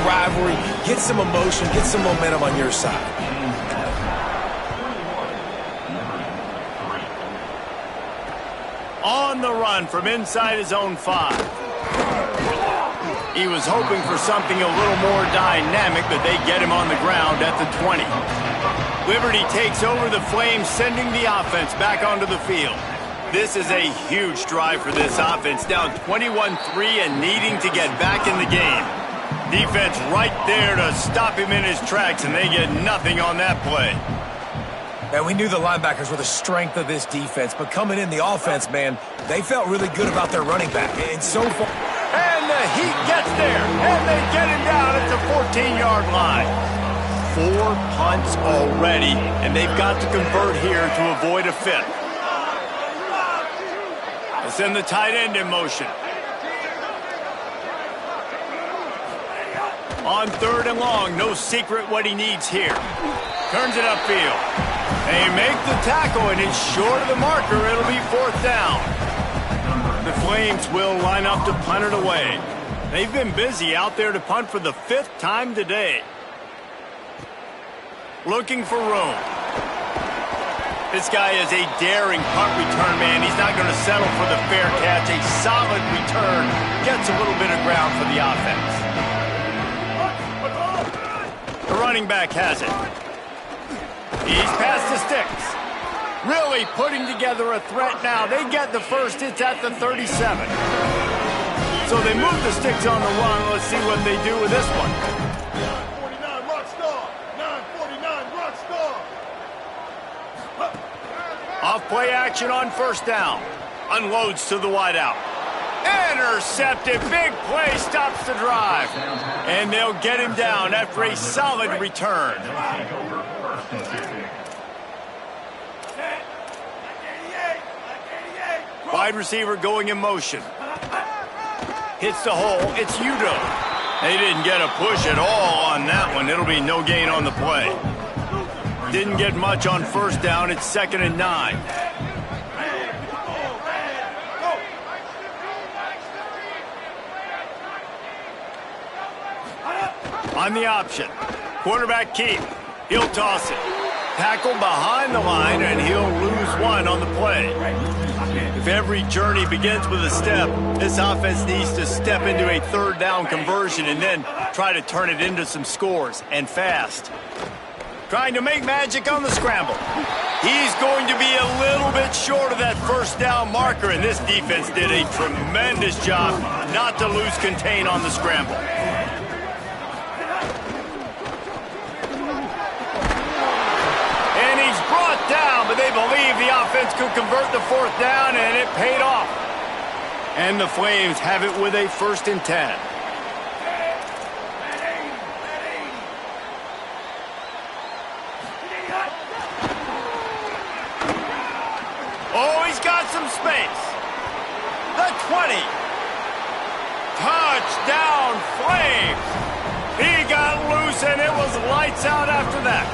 rivalry, get some emotion, get some momentum on your side. On the run from inside his own 5. He was hoping for something a little more dynamic, but they get him on the ground at the 20. Liberty takes over the Flames, sending the offense back onto the field. This is a huge drive for this offense, down 21-3 and needing to get back in the game. Defense right there to stop him in his tracks, and they get nothing on that play. Man, we knew the linebackers were the strength of this defense, but coming in the offense, man, they felt really good about their running back. And so far... And the Heat gets there, and they get him down at the 14-yard line. 4 punts already, and they've got to convert here to avoid a 5th. They'll send the tight end in motion. On 3rd and long, no secret what he needs here. Turns it upfield. They make the tackle, and it's short of the marker. It'll be 4th down. The Flames will line up to punt it away. They've been busy out there to punt for the 5th time today. Looking for room. This guy is a daring punt return man. He's not going to settle for the fair catch. A solid return gets a little bit of ground for the offense. The running back has it. He's past the sticks. Really putting together a threat now. They get the first. It's at the 37. So they move the sticks on the run. Let's see what they do with this one. 949 Rockstar. 949 Rockstar. Off play action on 1st down. Unloads to the wideout. Intercepted. Big play stops the drive. And they'll get him down after a solid return. Wide receiver going in motion. Hits the hole. It's Udo. They didn't get a push at all on that one. It'll be no gain on the play. Didn't get much on 1st down. It's 2nd and 9. On the option. Quarterback keep. He'll toss it. Tackle behind the line, and he'll lose 1 on the play. If every journey begins with a step, this offense needs to step into a 3rd down conversion and then try to turn it into some scores, and fast. Trying to make magic on the scramble. He's going to be a little bit short of that 1st down marker, and this defense did a tremendous job not to lose contain on the scramble. Down, but they believe the offense could convert the 4th down, and it paid off. And the Flames have it with a 1st and 10. Oh, he's got some space. The 20. Touchdown, Flames. He got loose, and it was lights out after that.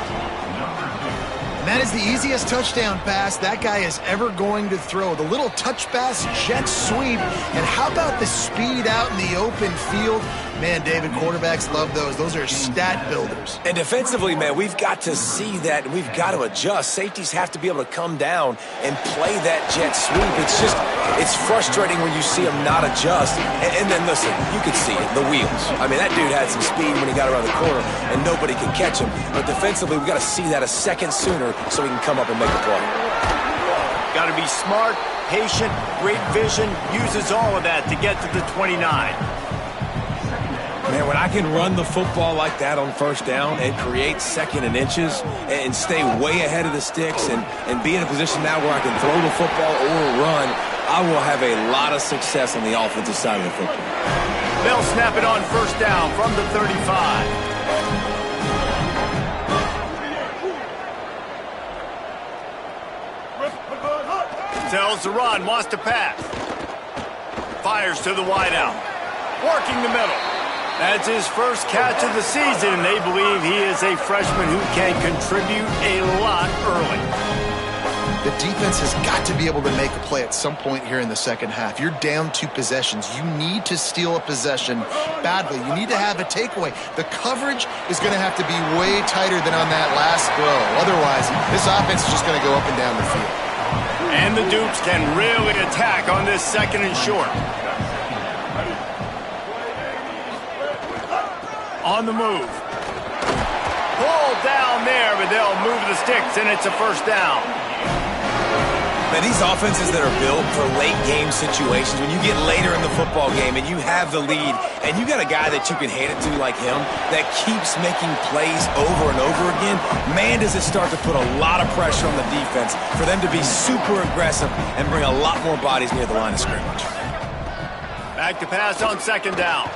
And that is the easiest touchdown pass that guy is ever going to throw. The little touch pass, jet sweep, and how about the speed out in the open field? Man, David, quarterbacks love those. Those are stat builders. And defensively, man, we've got to see that, and we've got to adjust. Safeties have to be able to come down and play that jet sweep. It's frustrating when you see them not adjust. And then, listen, you could see it, the wheels. I mean, that dude had some speed when he got around the corner, and nobody could catch him. But defensively, we've got to see that a second sooner so we can come up and make a play. Got to be smart, patient, great vision, uses all of that to get to the 29. Man, when I can run the football like that on 1st down and create 2nd and inches and stay way ahead of the sticks and be in a position now where I can throw the football or run, I will have a lot of success on the offensive side of the football. They'll snap it on 1st down from the 35. Tells the run, wants to pass. Fires to the wideout. Working the middle. That's his first catch of the season, and they believe he is a freshman who can contribute a lot early. the defense has got to be able to make a play at some point here in the second half. You're down 2 possessions. You need to steal a possession badly. You need to have a takeaway. The coverage is going to have to be way tighter than on that last throw. Otherwise, this offense is just going to go up and down the field. And the Dukes can really attack on this second and short. On the move. Pulled down there, but they'll move the sticks, and it's a first down. Man, these offenses that are built for late game situations, when you get later in the football game and you have the lead and you got a guy that you can hand it to like him that keeps making plays over and over again, man, does it start to put a lot of pressure on the defense for them to be super aggressive and bring a lot more bodies near the line of scrimmage. Back to pass on second down.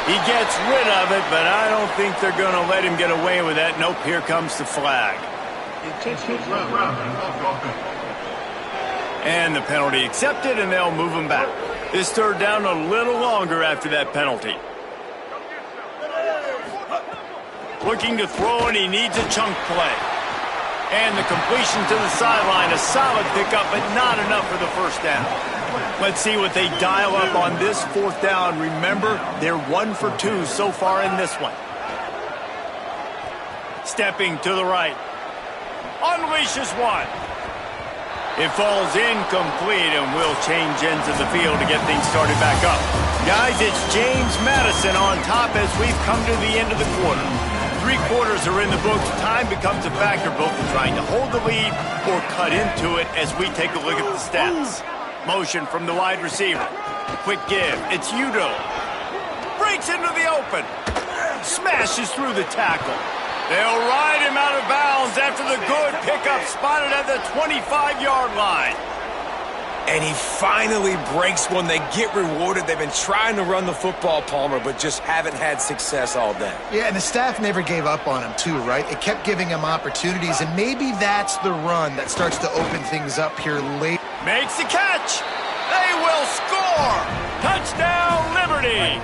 He gets rid of it, but I don't think they're going to let him get away with that. Nope, here comes the flag. And the penalty accepted, and they'll move him back. This third down a little longer after that penalty. Looking to throw, and he needs a chunk play. And the completion to the sideline, a solid pickup, but not enough for the first down. Let's see what they dial up on this fourth down. Remember, they're 1 for 2 so far in this one. Stepping to the right. Unleashes one. It falls incomplete, and we'll change ends of the field to get things started back up. Guys, it's James Madison on top as we've come to the end of the quarter. 3 quarters are in the books. Time becomes a factor both in trying to hold the lead or cut into it as we take a look at the stats. Motion from the wide receiver. Quick give. It's Udo. Breaks into the open. Smashes through the tackle. They'll ride him out of bounds after the good pickup spotted at the 25-yard line. And he finally breaks one. They get rewarded. They've been trying to run the football, Palmer, but just haven't had success all day. Yeah, and the staff never gave up on him, too, right? It kept giving him opportunities, and maybe that's the run that starts to open things up here late. Makes the catch. They will score. Touchdown, Liberty.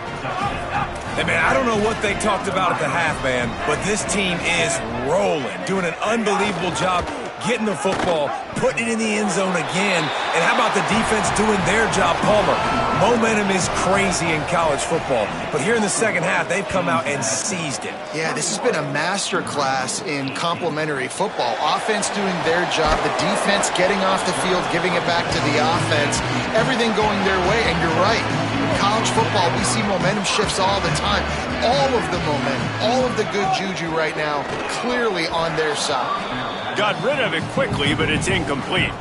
Hey, man, I don't know what they talked about at the half, man, but this team is rolling, doing an unbelievable job getting the football, putting it in the end zone again. And how about the defense doing their job, Palmer? Momentum is crazy in college football, but here in the second half, they've come out and seized it. Yeah, this has been a master class in complementary football. Offense doing their job, the defense getting off the field, giving it back to the offense, everything going their way, and you're right. In college football, we see momentum shifts all the time. All of the momentum, all of the good juju right now, clearly on their side. Got rid of it quickly, but it's incomplete.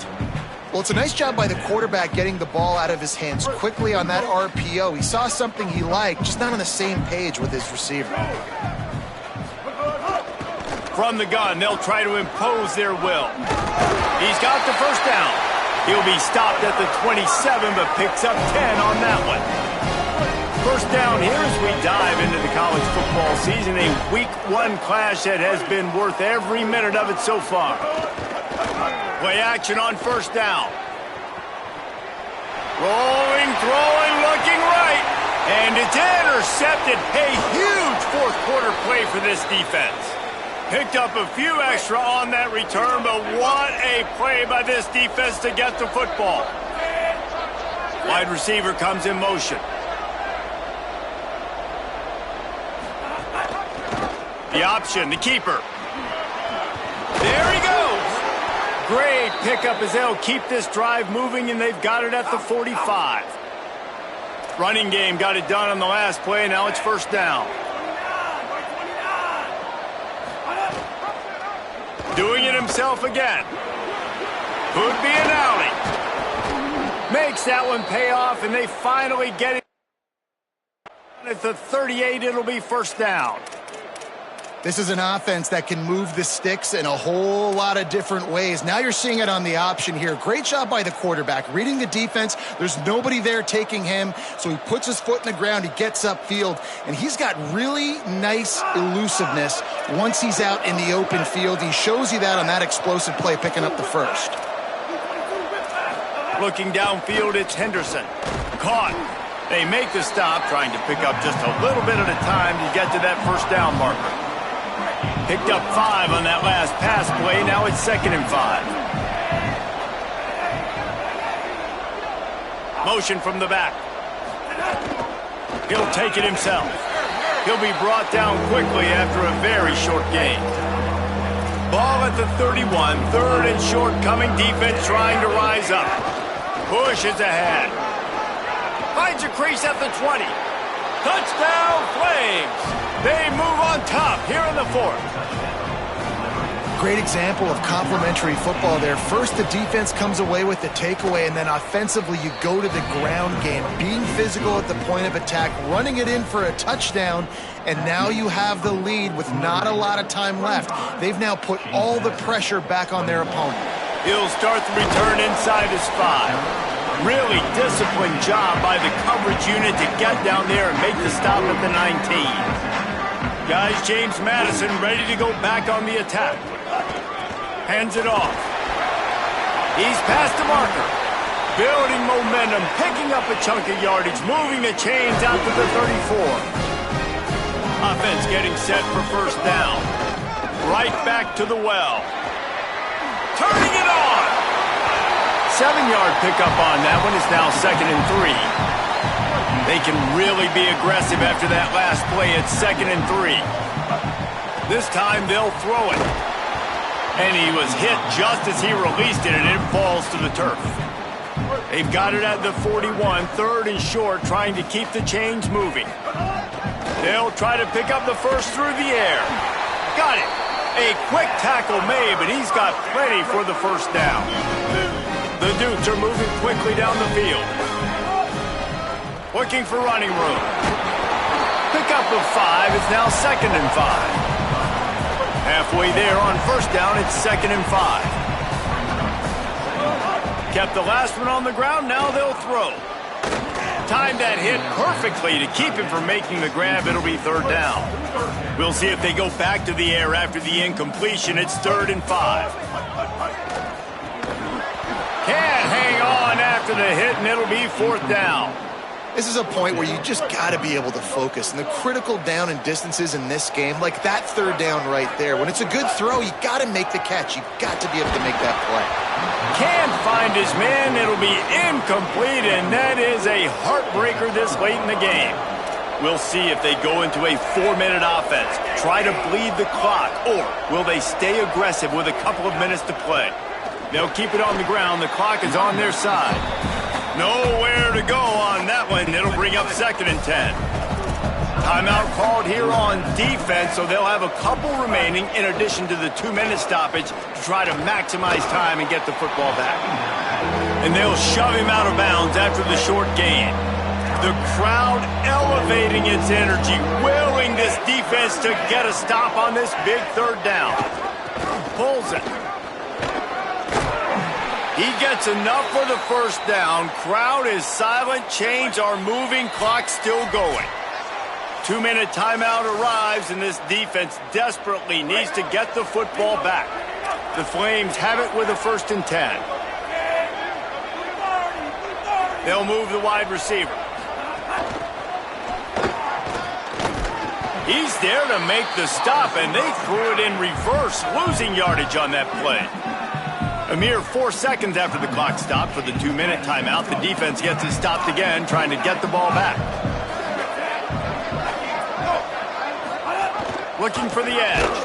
Well, it's a nice job by the quarterback getting the ball out of his hands quickly on that RPO. He saw something he liked, just not on the same page with his receiver. From the gun, they'll try to impose their will. He's got the first down. He'll be stopped at the 27, but picks up 10 on that one. First down here as we dive into the college football season, a Week 1 clash that has been worth every minute of it so far. Play action on first down. Rolling, throwing, looking right. And it's intercepted. A huge fourth quarter play for this defense. Picked up a few extra on that return, but what a play by this defense to get the football. Wide receiver comes in motion. The option, the keeper. There he goes. Great pickup as they'll keep this drive moving, and they've got it at the 45. Running game got it done on the last play, and now it's first down. Doing it himself again. Could be an alley. Makes that one pay off, and they finally get it. At the 38, it'll be first down. This is an offense that can move the sticks in a whole lot of different ways. Now you're seeing it on the option here. Great job by the quarterback. Reading the defense, there's nobody there taking him, so he puts his foot in the ground, he gets upfield, and he's got really nice elusiveness once he's out in the open field. He shows you that on that explosive play, picking up the first. Looking downfield, it's Henderson. Caught. They make the stop, trying to pick up just a little bit at a time to get to that first down marker. Picked up 5 on that last pass play. Now it's 2nd and 5. Motion from the back. He'll take it himself. He'll be brought down quickly after a very short gain. Ball at the 31, 3rd and short coming. Defense trying to rise up. Push is ahead. Finds a crease at the 20. Touchdown Flames. They move on top here in the 4th. Great example of complementary football there. First, the defense comes away with the takeaway, and then offensively, you go to the ground game, being physical at the point of attack, running it in for a touchdown, and now you have the lead with not a lot of time left. They've now put all the pressure back on their opponent. He'll start the return inside his 5. Really disciplined job by the coverage unit to get down there and make the stop at the 19. Guys, James Madison ready to go back on the attack. Hands it off. He's past the marker. Building momentum, picking up a chunk of yardage, moving the chains out to the 34. Offense getting set for 1st down. Right back to the well. Turning it on. 7-yard pickup on that one. Is now 2nd and 3. They can really be aggressive after that last play. It's 2nd and 3. This time they'll throw it. And he was hit just as he released it, and it falls to the turf. They've got it at the 41, 3rd and short, trying to keep the chains moving. They'll try to pick up the 1st through the air. Got it. A quick tackle made, but he's got plenty for the 1st down. The Dukes are moving quickly down the field. Looking for running room. Pickup of 5 is now 2nd and 5. Halfway there on 1st down, it's 2nd and 5. Kept the last one on the ground, now they'll throw. Timed that hit perfectly to keep him from making the grab. It'll be 3rd down. We'll see if they go back to the air after the incompletion. It's 3rd and 5. Can't hang on after the hit, and it'll be 4th down. This is a point where you just got to be able to focus. And the critical down and distances in this game, like that 3rd down right there, when it's a good throw, you got to make the catch. You got to be able to make that play. Can't find his man. It'll be incomplete, and that is a heartbreaker this late in the game. We'll see if they go into a 4-minute offense, try to bleed the clock, or will they stay aggressive with a couple of minutes to play? They'll keep it on the ground. The clock is on their side. Nowhere to go on that one. It'll bring up 2nd and 10. Timeout called here on defense, so they'll have a couple remaining in addition to the 2-minute stoppage to try to maximize time and get the football back. And they'll shove him out of bounds after the short gain. The crowd elevating its energy, willing this defense to get a stop on this big 3rd down. Pulls it. He gets enough for the 1st down. Crowd is silent. Chains are moving. Clock still going. 2-minute timeout arrives, and this defense desperately needs to get the football back. The Flames have it with a 1st and 10. They'll move the wide receiver. He's there to make the stop, and they threw it in reverse, losing yardage on that play. A mere 4 seconds after the clock stopped for the 2-minute timeout, the defense gets it stopped again, trying to get the ball back. Looking for the edge.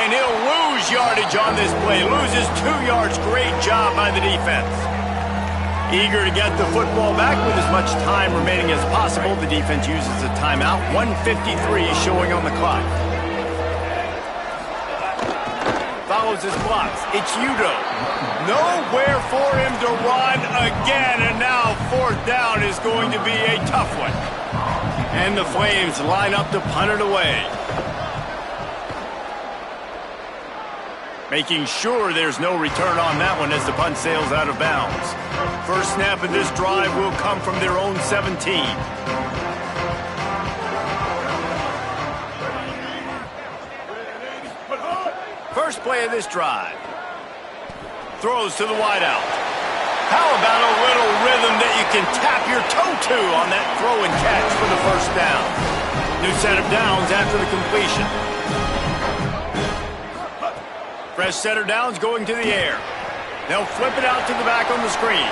And he'll lose yardage on this play. Loses 2 yards. Great job by the defense. Eager to get the football back with as much time remaining as possible. The defense uses a timeout. 1:53 showing on the clock. Follows his blocks. It's Udo. Nowhere for him to run again. And now 4th down is going to be a tough one. And the Flames line up to punt it away. Making sure there's no return on that one as the punt sails out of bounds. First snap of this drive will come from their own 17. First play of this drive. Throws to the wideout. How about a little rhythm that you can tap your toe to on that throw and catch for the 1st down? New set of downs after the completion. Fresh setter down's going to the air. They'll flip it out to the back on the screen.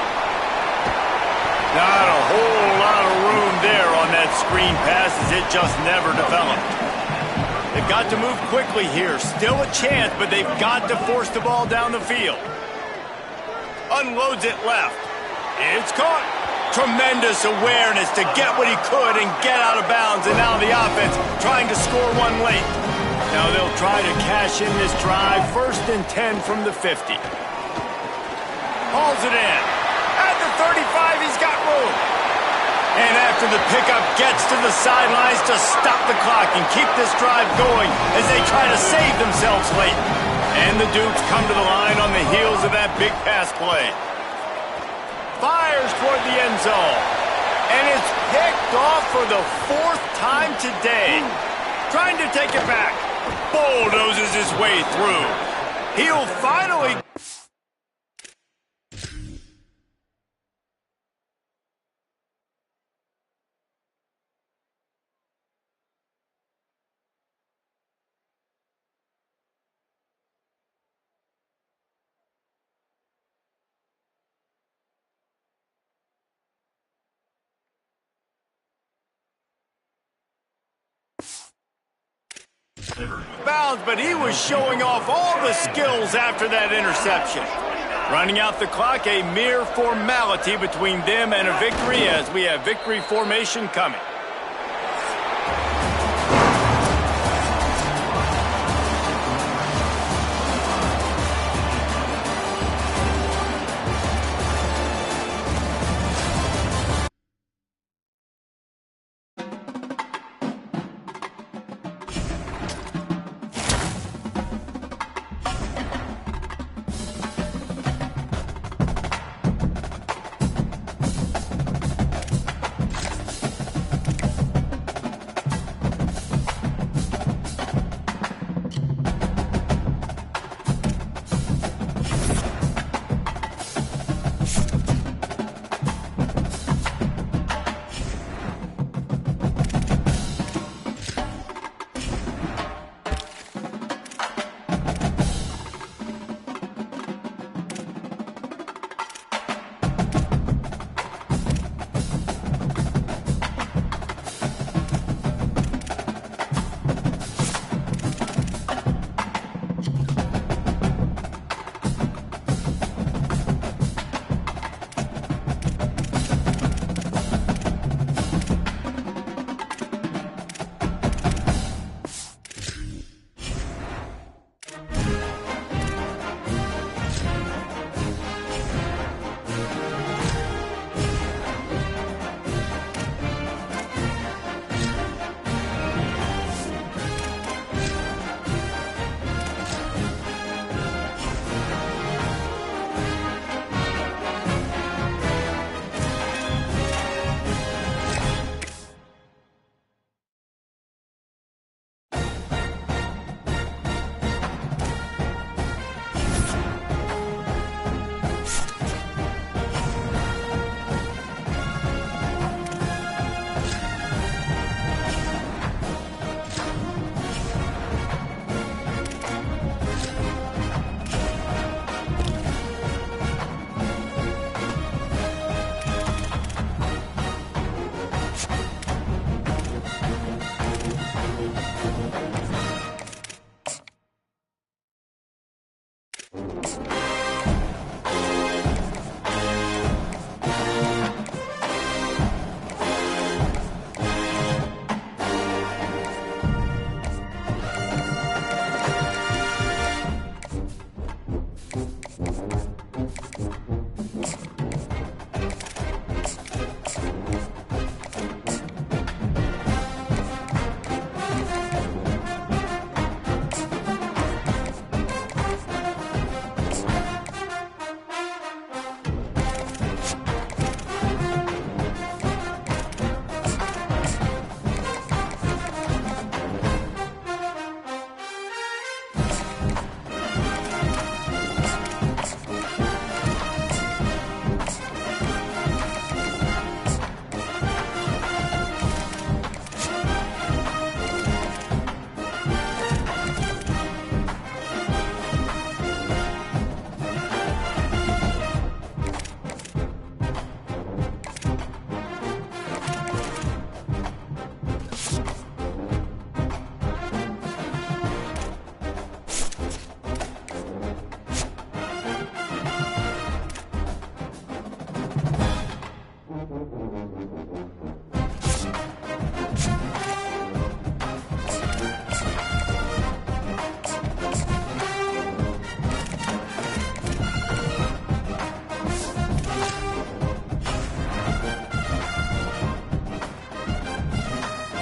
Not a whole lot of room there on that screen pass as it just never developed. They've got to move quickly here. Still a chance, but they've got to force the ball down the field. Unloads it left. It's caught. Tremendous awareness to get what he could and get out of bounds, and now the offense trying to score one late. Now they'll try to cash in this drive. 1st and 10 from the 50. Hauls it in. At the 35, he's got room. And after the pickup, gets to the sidelines to stop the clock and keep this drive going as they try to save themselves late. And the Dukes come to the line on the heels of that big pass play. Fires toward the end zone. And it's picked off for the 4th time today. Trying to take it back. Bulldozes his way through. He'll finally... bounds, but he was showing off all the skills after that interception. Running out the clock, a mere formality between them and a victory as we have victory formation coming.